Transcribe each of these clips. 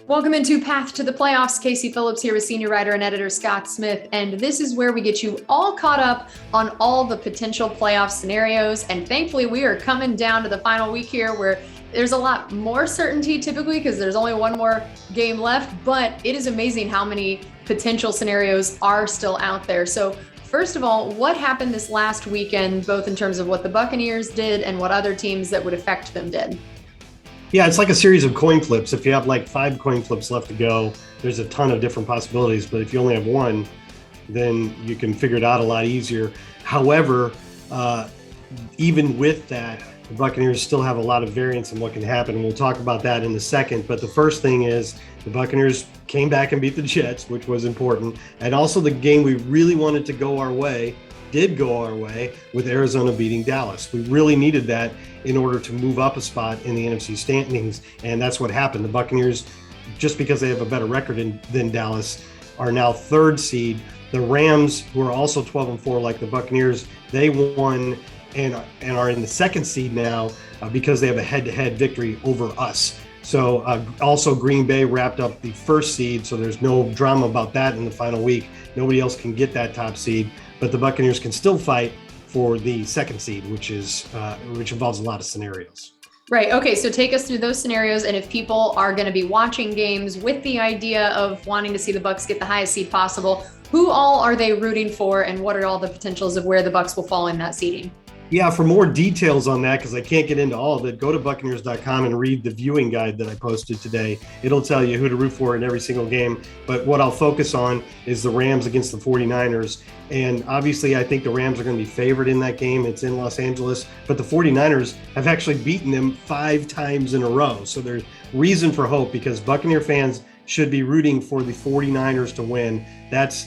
Welcome into Path to the Playoffs. Casey Phillips here with senior writer and editor Scott Smith, and this is where we get you all caught up on all the potential playoff scenarios. And thankfully, we are coming down to the final week here where there's a lot more certainty typically because there's only one more game left, but it is amazing how many potential scenarios are still out there. So first of all, what happened this last weekend, both in terms of what the Buccaneers did and what other teams that would affect them did? Yeah, it's like a series of coin flips. If you have like 5 coin flips left to go, there's a ton of different possibilities. But if you only have one, then you can figure it out a lot easier. However, even with that, the Buccaneers still have a lot of variance in what can happen. And we'll talk about that in a second. But the first thing is the Buccaneers came back and beat the Jets, which was important. And also the game we really wanted to go our way did go our way with Arizona beating Dallas. We really needed that in order to move up a spot in the NFC standings, and that's what happened. The Buccaneers, just because they have a better record than Dallas, are now 3rd seed. The Rams, who are also 12-4 like the Buccaneers, they won and are in the 2nd seed now because they have a head-to-head victory over us. So also Green Bay wrapped up the 1st seed, so there's no drama about that in the final week. Nobody else can get that top seed, but the Buccaneers can still fight for the 2nd seed, which involves a lot of scenarios. Right. Okay. So take us through those scenarios. And if people are going to be watching games with the idea of wanting to see the Bucs get the highest seed possible, who all are they rooting for and what are all the potentials of where the Bucs will fall in that seeding? Yeah, for more details on that, because I can't get into all of it, go to Buccaneers.com and read the viewing guide that I posted today. It'll tell you who to root for in every single game. But what I'll focus on is the Rams against the 49ers. And obviously, I think the Rams are going to be favored in that game. It's in Los Angeles. But the 49ers have actually beaten them 5 times in a row. So there's reason for hope because Buccaneer fans should be rooting for the 49ers to win. That's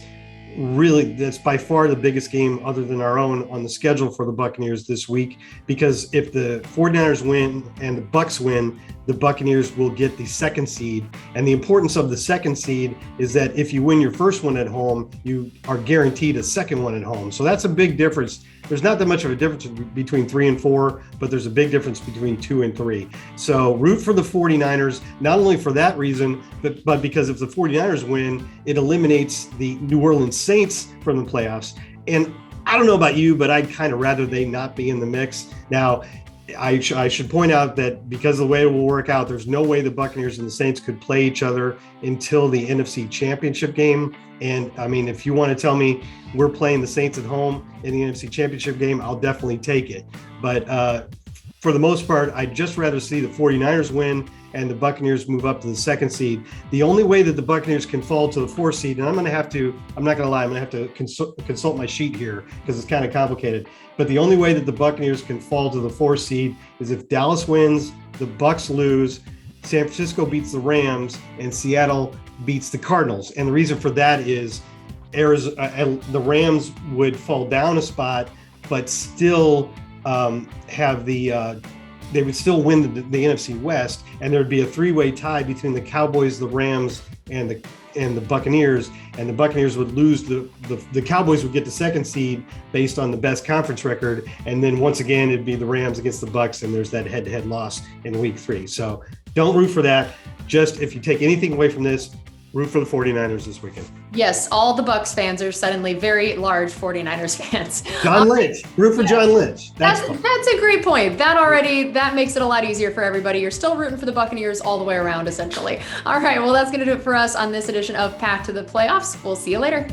by far the biggest game other than our own on the schedule for the Buccaneers this week, because if the 49ers win and the Bucs win, the Buccaneers will get the 2nd seed. And the importance of the 2nd seed is that if you win your first one at home, you are guaranteed a second one at home. So that's a big difference. There's not that much of a difference between 3 and 4, but there's a big difference between 2 and 3. So root for the 49ers, not only for that reason, but because if the 49ers win, it eliminates the New Orleans Saints from the playoffs. And I don't know about you, but I'd kind of rather they not be in the mix. Now, I should point out that because of the way it will work out, there's no way the Buccaneers and the Saints could play each other until the NFC Championship game. And I mean, if you want to tell me we're playing the Saints at home in the NFC Championship game, I'll definitely take it. But for the most part, I'd just rather see the 49ers win and the Buccaneers move up to the 2nd seed. The only way that the Buccaneers can fall to the 4th seed, and I'm going to have to consult my sheet here because it's kind of complicated. But the only way that the Buccaneers can fall to the 4th seed is if Dallas wins, the Bucs lose, San Francisco beats the Rams, and Seattle beats the Cardinals. And the reason for that is the Rams would fall down a spot, but still they would still win the NFC West, and there would be a 3-way tie between the Cowboys, the Rams, and the Buccaneers, and the Buccaneers would lose. The Cowboys would get the 2nd seed based on the best conference record, and then once again it'd be the Rams against the Bucs, and there's that head-to-head loss in week 3. So don't root for that. Just if you take anything away from this, root for the 49ers this weekend. Yes, all the Bucs fans are suddenly very large 49ers fans. John Lynch. Root for John Lynch. That's a great point. That makes it a lot easier for everybody. You're still rooting for the Buccaneers all the way around, essentially. All right, well, that's going to do it for us on this edition of Path to the Playoffs. We'll see you later.